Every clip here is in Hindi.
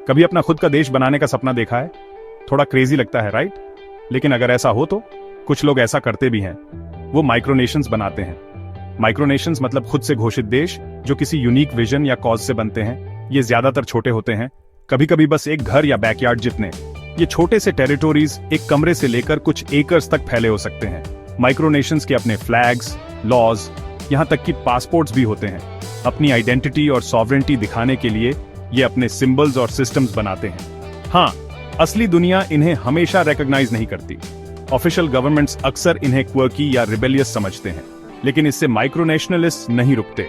कभी अपना खुद का देश बनाने का सपना देखा है? थोड़ा क्रेजी लगता है, राइट? लेकिन अगर ऐसा हो तो कुछ लोग ऐसा करते भी हैं। वो माइक्रोनेशंस बनाते हैं। माइक्रोनेशंस मतलब खुद से घोषित देश जो किसी यूनिक विजन या कॉज से बनते हैं। ये ज्यादातर छोटे होते हैं, कभी कभी बस एक घर या बैकयार्ड जितने। ये छोटे से टेरिटोरीज एक कमरे से लेकर कुछ एकर्स तक फैले हो सकते हैं। माइक्रोनेशंस के अपने फ्लैग्स, लॉज, यहाँ तक कि पासपोर्ट्स भी होते हैं। अपनी आइडेंटिटी और सॉवरेंटी दिखाने के लिए ये अपने सिंबल्स और सिस्टम्स बनाते हैं। हाँ, असली दुनिया इन्हें हमेशा रिकॉग्नाइज नहीं करती। ऑफिशियल गवर्नमेंट्स अक्सर इन्हें क्वर्की या रिबेलियस समझते हैं, लेकिन इससे माइक्रोनेशनलिस्ट नहीं रुकते।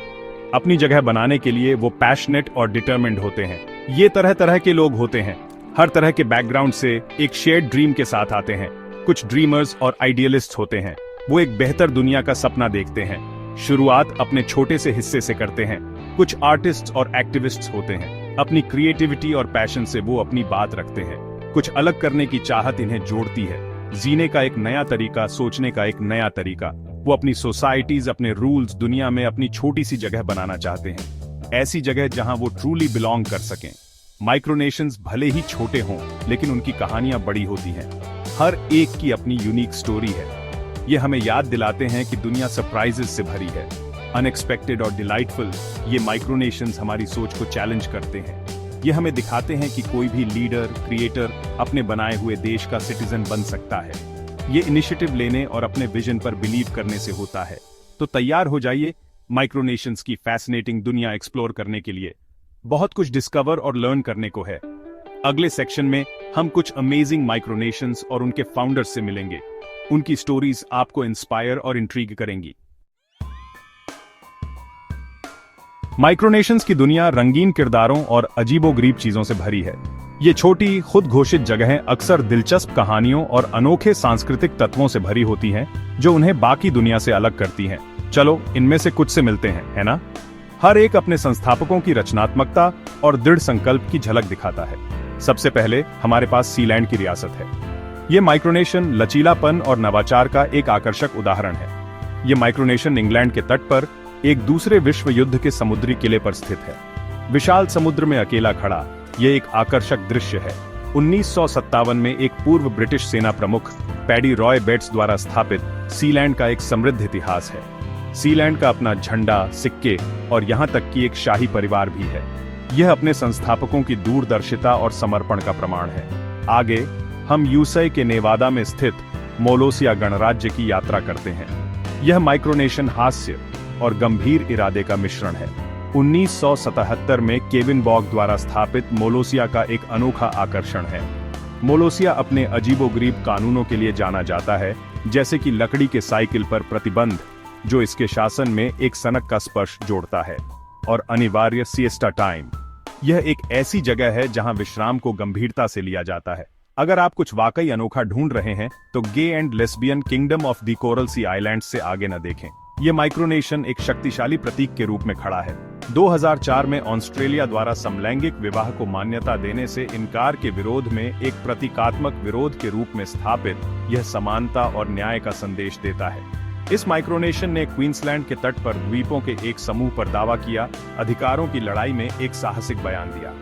अपनी जगह बनाने के लिए वो पैशनेट और डिटरमिन्ड होते हैं। ये तरह तरह के लोग होते हैं, हर तरह के बैकग्राउंड से एक शेयर्ड ड्रीम के साथ आते हैं। कुछ ड्रीमर्स और आइडियलिस्ट होते हैं। वो एक बेहतर दुनिया का सपना देखते हैं। शुरुआत अपने छोटे से हिस्से से करते हैं। कुछ आर्टिस्ट्स और एक्टिविस्ट्स होते हैं। अपनी क्रिएटिविटी और पैशन से वो अपनी बात रखते हैं। कुछ अलग करने की चाहत इन्हें जोड़ती है। जीने का एक नया तरीका, सोचने का एक नया तरीका। वो अपनी सोसाइटीज, अपने रूल्स, दुनिया में अपनी छोटी सी जगह बनाना चाहते हैं। ऐसी जगह जहां वो ट्रूली बिलोंग कर सकें। माइक्रोनेशंस भले ही छोटे हों, लेकिन उनकी कहानियां बड़ी होती हैं। हर एक की अपनी यूनिक स्टोरी है। ये हमें याद दिलाते हैं कि दुनिया सरप्राइजेस से भरी है, अनएक्सपेक्टेड और डिलाइटफुल। ये माइक्रोनेशंस हमारी सोच को चैलेंज करते हैं। ये हमें दिखाते हैं कि कोई भी लीडर, क्रिएटर अपने बनाए हुए देश का सिटीजन बन सकता है। ये इनिशिएटिव लेने और अपने विजन पर बिलीव करने से होता है। तो तैयार हो जाइए माइक्रोनेशंस की फैसिनेटिंग दुनिया एक्सप्लोर करने के लिए। बहुत कुछ डिस्कवर और लर्न करने को है। अगले सेक्शन में हम कुछ अमेजिंग माइक्रोनेशंस और उनके फाउंडर्स से मिलेंगे। उनकी स्टोरीज आपको इंस्पायर और इंट्रीग करेंगी। माइक्रोनेशंस की दुनिया रंगीन किरदारों और अजीबोगरीब चीजों से भरी है। ये छोटी, खुद घोषित जगहें अक्सर दिलचस्प कहानियों और अनोखे सांस्कृतिक तत्वों से भरी होती हैं, जो उन्हें बाकी दुनिया से अलग करती हैं। चलो इनमें से कुछ से मिलते हैं, है ना? हर एक अपने संस्थापकों की रचनात्मकता और दृढ़ संकल्प की झलक दिखाता है। सबसे पहले हमारे पास सीलैंड की रियासत है। ये माइक्रोनेशन लचीलापन और नवाचार का एक आकर्षक उदाहरण है। ये माइक्रोनेशन इंग्लैंड के तट पर एक दूसरे विश्व युद्ध के समुद्री किले पर स्थित है। विशाल समुद्र में अकेला खड़ा यह एक आकर्षक दृश्य है। 1957 में एक पूर्व ब्रिटिश सेना प्रमुख पैडी रॉय बेट्स द्वारा स्थापित सीलैंड का एक समृद्ध इतिहास है। सीलैंड का अपना झंडा, सिक्के और यहाँ तक कि एक शाही परिवार भी है। यह अपने संस्थापकों की दूरदर्शिता और समर्पण का प्रमाण है। आगे हम यूसई के नेवादा में स्थित मोलोसिया गणराज्य की यात्रा करते हैं। यह माइक्रोनेशन हास्य और गंभीर इरादे का मिश्रण है। 1977 में केविन बॉग द्वारा स्थापित मोलोसिया का एक अनोखा आकर्षण है। मोलोसिया अपने अजीबोगरीब कानूनों के लिए जाना जाता है, जैसे कि लकड़ी के साइकिल पर प्रतिबंध, जो इसके शासन में एक सनक का स्पर्श जोड़ता है, और अनिवार्य सिएस्टा टाइम। यह एक ऐसी जगह है जहां विश्राम को गंभीरता से लिया जाता है। अगर आप कुछ वाकई अनोखा ढूंढ रहे हैं तो Gay and Lesbian Kingdom of the Coral Sea Islands से आगे न देखें। यह माइक्रोनेशन एक शक्तिशाली प्रतीक के रूप में खड़ा है। 2004 में ऑस्ट्रेलिया द्वारा समलैंगिक विवाह को मान्यता देने से इनकार के विरोध में एक प्रतीकात्मक विरोध के रूप में स्थापित, यह समानता और न्याय का संदेश देता है। इस माइक्रोनेशन ने क्वींसलैंड के तट पर द्वीपों के एक समूह पर दावा किया, अधिकारों की लड़ाई में एक साहसिक बयान दिया।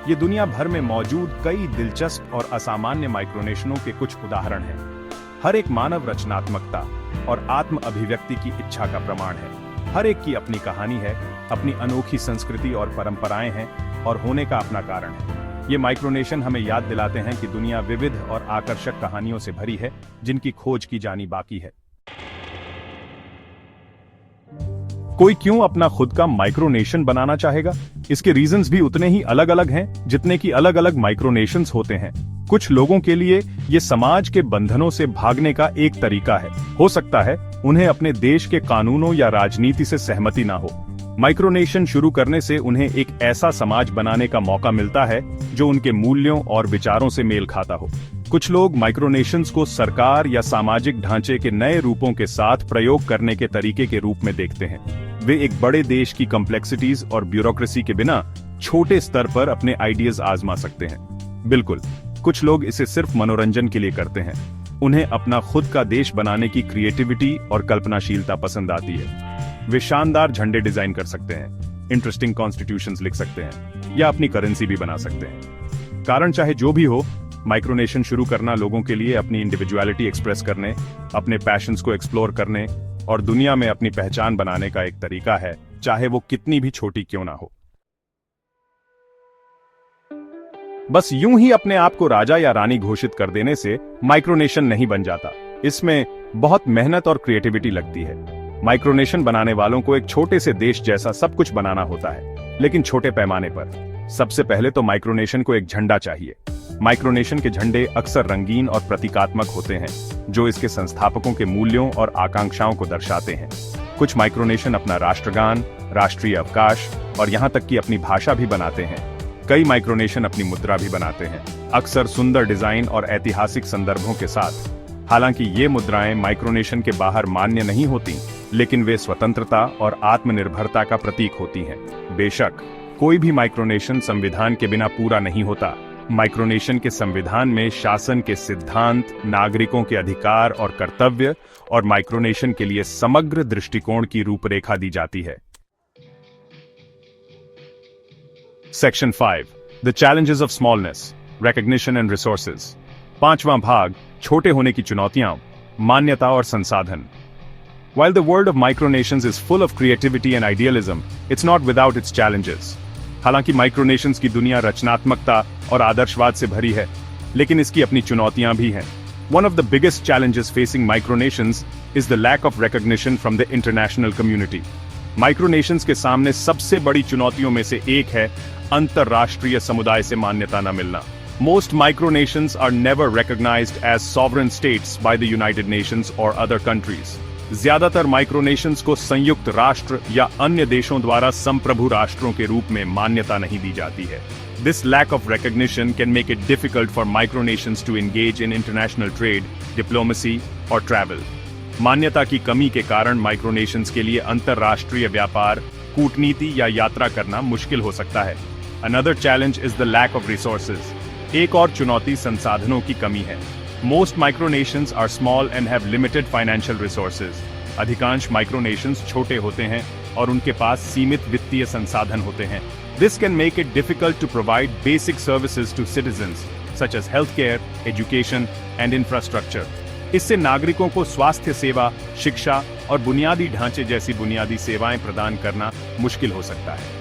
ये दुनिया भर में मौजूद कई दिलचस्प और असामान्य माइक्रोनेशनों के कुछ उदाहरण हैं। हर एक मानव रचनात्मकता और आत्म अभिव्यक्ति की इच्छा का प्रमाण है। हर एक की अपनी कहानी है, अपनी अनोखी संस्कृति और परंपराएं हैं, और होने का अपना कारण है। ये माइक्रोनेशन हमें याद दिलाते हैं कि दुनिया विविध और आकर्षक कहानियों से भरी है, जिनकी खोज की जानी बाकी है। कोई क्यों अपना खुद का माइक्रोनेशन बनाना चाहेगा? इसके रीजंस भी उतने ही अलग अलग हैं जितने कि अलग अलग माइक्रोनेशंस होते हैं। कुछ लोगों के लिए ये समाज के बंधनों से भागने का एक तरीका है। हो सकता है उन्हें अपने देश के कानूनों या राजनीति से सहमति ना हो। माइक्रोनेशन शुरू करने से उन्हें एक ऐसा समाज बनाने का मौका मिलता है जो उनके मूल्यों और विचारों से मेल खाता हो। कुछ लोग माइक्रोनेशंस को सरकार या सामाजिक ढांचे के नए रूपों के साथ प्रयोग करने के तरीके के रूप में देखते हैं। वे एक बड़े देश की कॉम्प्लेक्सिटीज और ब्यूरोक्रेसी के बिना छोटे स्तर पर अपने आइडियाज आजमा सकते हैं। बिल्कुल, कुछ लोग इसे सिर्फ मनोरंजन के लिए करते हैं। उन्हें अपना खुद का देश बनाने की क्रिएटिविटी और कल्पनाशीलता पसंद आती है। वे शानदार झंडे डिजाइन कर सकते हैं, इंटरेस्टिंग कॉन्स्टिट्यूशंस लिख सकते हैं, या अपनी करेंसी भी बना सकते हैं। कारण चाहे जो भी हो, माइक्रोनेशन शुरू करना लोगों के लिए अपनी इंडिविजुअलिटी एक्सप्रेस करने, अपने पैशंस को एक्सप्लोर करने और दुनिया में अपनी पहचान बनाने का एक तरीका है, चाहे वो कितनी भी छोटी क्यों ना हो। बस यूं ही अपने आप को राजा या रानी घोषित कर देने से माइक्रोनेशन नहीं बन जाता। इसमें बहुत मेहनत और क्रिएटिविटी लगती है। माइक्रोनेशन बनाने वालों को एक छोटे से देश जैसा सब कुछ बनाना होता है, लेकिन छोटे पैमाने पर। सबसे पहले तो माइक्रोनेशन को एक झंडा चाहिए। माइक्रोनेशन के झंडे अक्सर रंगीन और प्रतीकात्मक होते हैं, जो इसके संस्थापकों के मूल्यों और आकांक्षाओं को दर्शाते हैं। कुछ माइक्रोनेशन अपना राष्ट्रगान, राष्ट्रीय अवकाश और यहाँ तक कि अपनी भाषा भी बनाते हैं। कई माइक्रोनेशन अपनी मुद्रा भी बनाते हैं, अक्सर सुंदर डिजाइन और ऐतिहासिक संदर्भों के साथ। हालांकि ये मुद्राएं माइक्रोनेशन के बाहर मान्य नहीं होती, लेकिन वे स्वतंत्रता और आत्मनिर्भरता का प्रतीक होती हैं। बेशक कोई भी माइक्रोनेशन संविधान के बिना पूरा नहीं होता। माइक्रोनेशन के संविधान में शासन के सिद्धांत, नागरिकों के अधिकार और कर्तव्य और माइक्रोनेशन के लिए समग्र दृष्टिकोण की रूपरेखा दी जाती है। Section 5. The challenges of smallness, recognition and resources. 5वां भाग, छोटे होने की चुनौतियां, मान्यता और संसाधन। While the world of micronations is full of creativity and idealism, it's not without its challenges. हालांकि माइक्रोनेशंस की दुनिया रचनात्मकता और आदर्शवाद से भरी है, लेकिन इसकी अपनी चुनौतियां भी हैं। One of the biggest challenges facing micronations is the lack of recognition from the international community. माइक्रोनेशंस के सामने सबसे बड़ी चुनौतियों में से एक है अंतरराष्ट्रीय समुदाय से मान्यता न मिलना। Most micronations are never recognized as sovereign states by the United Nations or other countries. ज्यादातर माइक्रोनेशंस को संयुक्त राष्ट्र या अन्य देशों द्वारा संप्रभु राष्ट्रों के रूप में मान्यता नहीं दी जाती है। This lack of recognition can make it difficult for micronations to engage in international trade, diplomacy or travel. मान्यता की कमी के कारण माइक्रोनेशंस के लिए अंतरराष्ट्रीय व्यापार, कूटनीति या यात्रा करना मुश्किल हो सकता है। Another challenge is the lack of resources. एक और चुनौती संसाधनों की कमी है। Most micronations are small and have limited financial resources. अधिकांश माइक्रोनेशंस छोटे होते हैं और उनके पास सीमित वित्तीय संसाधन होते हैं। This can make it difficult to provide basic services to citizens, such as healthcare, education, and infrastructure. इससे नागरिकों को स्वास्थ्य सेवा, शिक्षा और बुनियादी ढांचे जैसी बुनियादी सेवाएं प्रदान करना मुश्किल हो सकता है।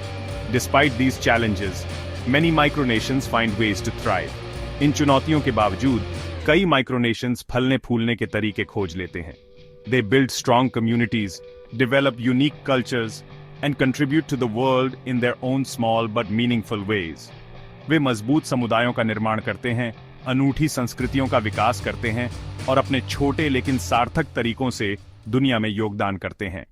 Despite these challenges, many micronations find ways to thrive. इन चुनौतियों के बावजूद कई माइक्रोनेशंस फलने फूलने के तरीके खोज लेते हैं। They build strong communities, develop unique cultures, and contribute to the world in their own small but meaningful ways. वे मजबूत समुदायों का निर्माण करते हैं, अनूठी संस्कृतियों का विकास करते हैं और अपने छोटे लेकिन सार्थक तरीकों से दुनिया में योगदान करते हैं।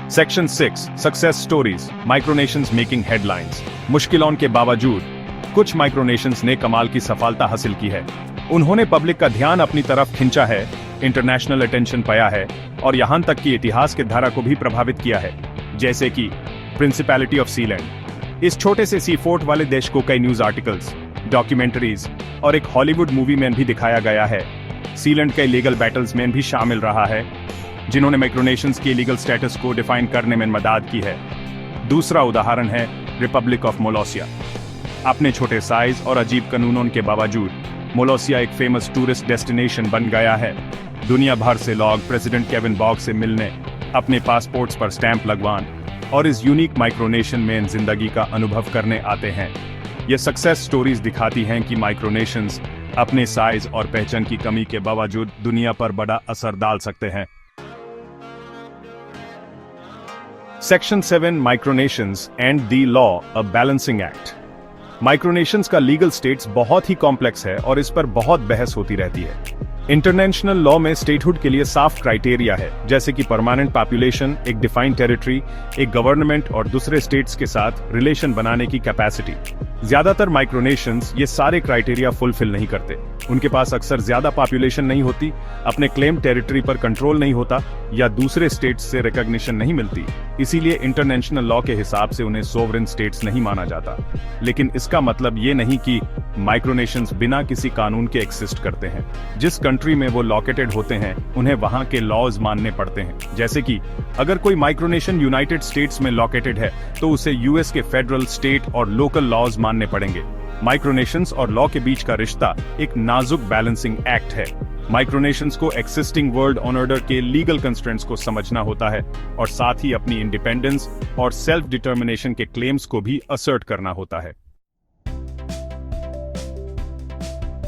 Section 6. Success Stories. Micronations making headlines. मुश्किलों के बावजूद कुछ माइक्रोनेशंस ने कमाल की सफलता हासिल की है। उन्होंने पब्लिक का ध्यान अपनी तरफ खींचा है, इंटरनेशनल अटेंशन पाया है और यहां तक कि इतिहास के धारा को भी प्रभावित किया है। जैसे कि प्रिंसिपैलिटी ऑफ सीलैंड। इस छोटे से सी फोर्ट वाले देश को कई न्यूज आर्टिकल्स, डॉक्यूमेंट्रीज और एक हॉलीवुड मूवी में भी दिखाया गया है। सीलैंड कई लीगल बैटल्स में भी शामिल रहा है, जिन्होंने माइक्रोनेशंस के लीगल स्टेटस को डिफाइन करने में मदद की है। दूसरा उदाहरण है रिपब्लिक ऑफ मोलोसिया। अपने छोटे साइज और अजीब कानूनों के बावजूद मोलोसिया एक फेमस टूरिस्ट डेस्टिनेशन बन गया है। दुनिया भर से लोग प्रेसिडेंट केविन बॉग से मिलने, अपने पासपोर्ट्स पर स्टैंप लगवाने और इस यूनिक माइक्रोनेशन में जिंदगी का अनुभव करने आते हैं। ये सक्सेस स्टोरीज दिखाती हैं कि माइक्रोनेशंस अपने साइज और पहचान की कमी के बावजूद दुनिया पर बड़ा असर डाल सकते हैं। Section 7. Micronations and the Law, a Balancing Act. माइक्रोनेशंस का लीगल स्टेट्स बहुत ही कॉम्प्लेक्स है और इस पर बहुत बहस होती रहती है। इंटरनेशनल लॉ में स्टेटहुड के लिए साफ क्राइटेरिया है, जैसे कि परमानेंट पॉपुलेशन, एक डिफाइंड टेरिटरी, एक गवर्नमेंट और दूसरे स्टेट्स के साथ रिलेशन बनाने की कैपेसिटी। ज्यादातर माइक्रोनेशंस ये सारे क्राइटेरिया फुलफिल नहीं करते। उनके पास अक्सर ज्यादा पॉपुलेशन नहीं होती, अपने क्लेम टेरिटरी पर कंट्रोल नहीं होता या दूसरे स्टेट्स से रिकॉग्निशन नहीं मिलती। इसीलिए इंटरनेशनल लॉ के हिसाब से उन्हें सोवरेन स्टेट्स नहीं माना जाता। लेकिन इसका मतलब ये नहीं कि माइक्रोनेशंस बिना किसी कानून के एक्सिस्ट करते हैं। जिस कंट्री में वो लोकेटेड होते हैं उन्हें वहां के लॉज मानने पड़ते हैं। जैसे कि अगर कोई माइक्रोनेशन यूनाइटेड स्टेट्स में लोकेटेड है तो उसे यूएस के फेडरल, स्टेट और लोकल लॉज मानने पड़ेंगे। माइक्रोनेशंस और लॉ के बीच का रिश्ता एक नाजुक बैलेंसिंग एक्ट है। माइक्रोनेशंस को एक्सिस्टिंग वर्ल्ड ऑर्डर के लीगल कंस्ट्रेंट्स को समझना होता है और साथ ही अपनी इंडिपेंडेंस और सेल्फ डिटर्मिनेशन के क्लेम्स को भी असर्ट करना होता है।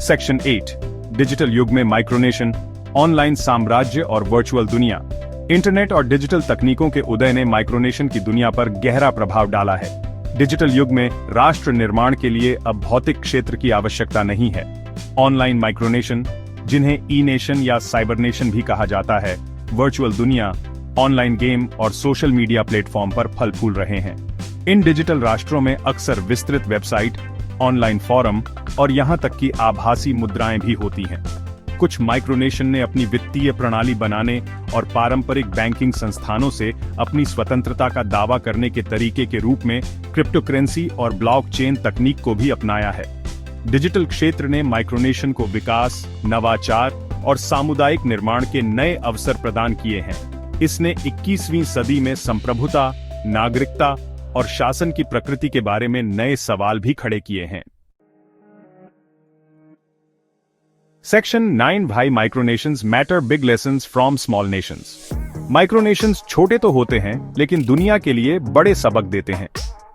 सेक्शन 8, डिजिटल युग में माइक्रोनेशन, ऑनलाइन साम्राज्य और वर्चुअल दुनिया। इंटरनेट और डिजिटल तकनीकों के उदय ने माइक्रोनेशन की दुनिया पर गहरा प्रभाव डाला है। डिजिटल युग में राष्ट्र निर्माण के लिए अब भौतिक क्षेत्र की आवश्यकता नहीं है। ऑनलाइन माइक्रोनेशन, जिन्हें ई नेशन या साइबर नेशन भी कहा जाता है, वर्चुअल दुनिया, ऑनलाइन गेम और सोशल मीडिया प्लेटफॉर्म पर फल फूल रहे हैं। इन डिजिटल राष्ट्रों में अक्सर विस्तृत वेबसाइट, ऑनलाइन फोरम और यहां तक कि आभासी मुद्राएं भी होती हैं। कुछ माइक्रोनेशन ने अपनी वित्तीय प्रणाली बनाने और पारंपरिक बैंकिंग संस्थानों से अपनी स्वतंत्रता का दावा करने के तरीके के रूप में क्रिप्टोकरेंसी और ब्लॉकचेन तकनीक को भी अपनाया है। डिजिटल क्षेत्र ने माइक्रोनेशन को विकास, नवाचार और सामुदायिक निर्माण के नए अवसर प्रदान किए हैं। इसने 21वीं सदी में संप्रभुता, नागरिकता और शासन की प्रकृति के बारे में नए सवाल भी खड़े किए हैं। सेक्शन 9, भाई micronations matter big lessons from small nations. Micronations छोटे तो होते हैं लेकिन दुनिया के लिए बड़े सबक देते हैं।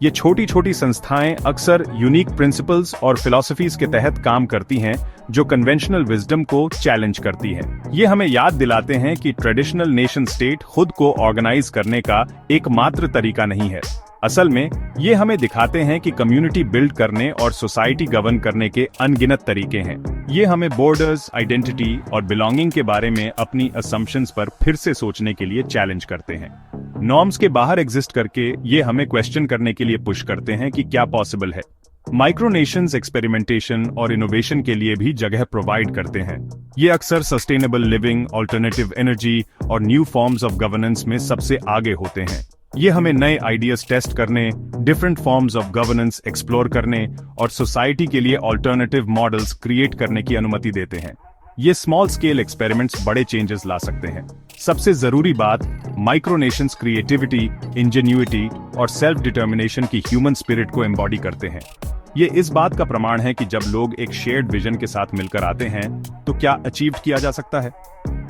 ये छोटी छोटी संस्थाएं अक्सर यूनिक प्रिंसिपल्स और फिलॉसफीज के तहत काम करती हैं जो कन्वेंशनल विजडम को चैलेंज करती हैं। ये हमें याद दिलाते हैं कि ट्रेडिशनल नेशन स्टेट खुद को ऑर्गेनाइज करने का एकमात्र तरीका नहीं है। असल में ये हमें दिखाते हैं कि कम्युनिटी बिल्ड करने और सोसाइटी गवर्न करने के अनगिनत तरीके हैं। ये हमें बॉर्डर्स, आइडेंटिटी और बिलोंगिंग के बारे में अपनी असम्पशंस पर फिर से सोचने के लिए चैलेंज करते हैं। नॉर्म्स के बाहर एग्जिस्ट करके ये हमें क्वेश्चन करने के लिए पुश करते हैं कि क्या पॉसिबल है। माइक्रोनेशंस एक्सपेरिमेंटेशन और इनोवेशन के लिए भी जगह प्रोवाइड करते हैं। ये अक्सर सस्टेनेबल लिविंग, ऑल्टरनेटिव एनर्जी और न्यू फॉर्म्स ऑफ गवर्नेंस में सबसे आगे होते हैं। ये हमें नए आइडियाज टेस्ट करने, different forms of governance explore करने और सोसाइटी के लिए ऑल्टरनेटिव मॉडल्स क्रिएट करने की अनुमति देते हैं। ये स्मॉल स्केल एक्सपेरिमेंट्स बड़े चेंजेस ला सकते हैं। सबसे जरूरी बात, माइक्रोनेशंस क्रिएटिविटी, इंजेन्युइटी और सेल्फ डिटर्मिनेशन की ह्यूमन स्पिरिट को एम्बॉडी करते हैं। ये इस बात का प्रमाण है कि जब लोग एक शेयर्ड विजन के साथ मिलकर आते हैं तो क्या अचीव किया जा सकता है।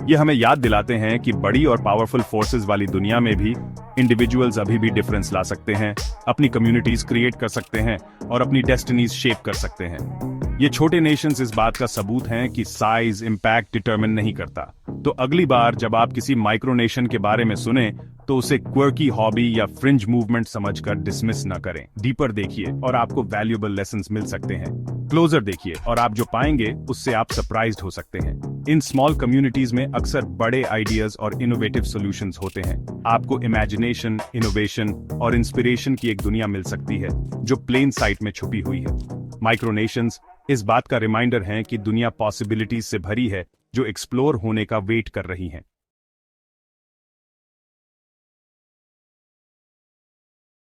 ये हमें याद दिलाते हैं कि बड़ी और पावरफुल फोर्सेस वाली दुनिया में भी इंडिविजुअल्स अभी भी डिफरेंस ला सकते हैं, अपनी कम्युनिटीज क्रिएट कर सकते हैं और अपनी डेस्टिनीज शेप कर सकते हैं। ये छोटे नेशंस इस बात का सबूत हैं कि साइज इंपैक्ट डिटरमिन नहीं करता। तो अगली बार जब आप किसी माइक्रोनेशन के बारे में सुने तो उसे क्वर्की हॉबी या फ्रिंज मूवमेंट समझकर डिसमिस न करें। डीपर देखिए और आपको वैल्यूएबल लेसन्स मिल सकते हैं। क्लोजर देखिए और आप जो पाएंगे उससे आप सरप्राइज्ड हो सकते हैं। इन स्मॉल कम्युनिटीज में अक्सर बड़े आइडियाज और इनोवेटिव सॉल्यूशंस होते हैं। आपको इमेजिनेशन, इनोवेशन और इंस्पिरेशन की एक दुनिया मिल सकती है जो प्लेन साइट में छुपी हुई है। माइक्रोनेशंस इस बात का रिमाइंडर हैं कि दुनिया पॉसिबिलिटीज से भरी है जो एक्सप्लोर होने का वेट कर रही हैं।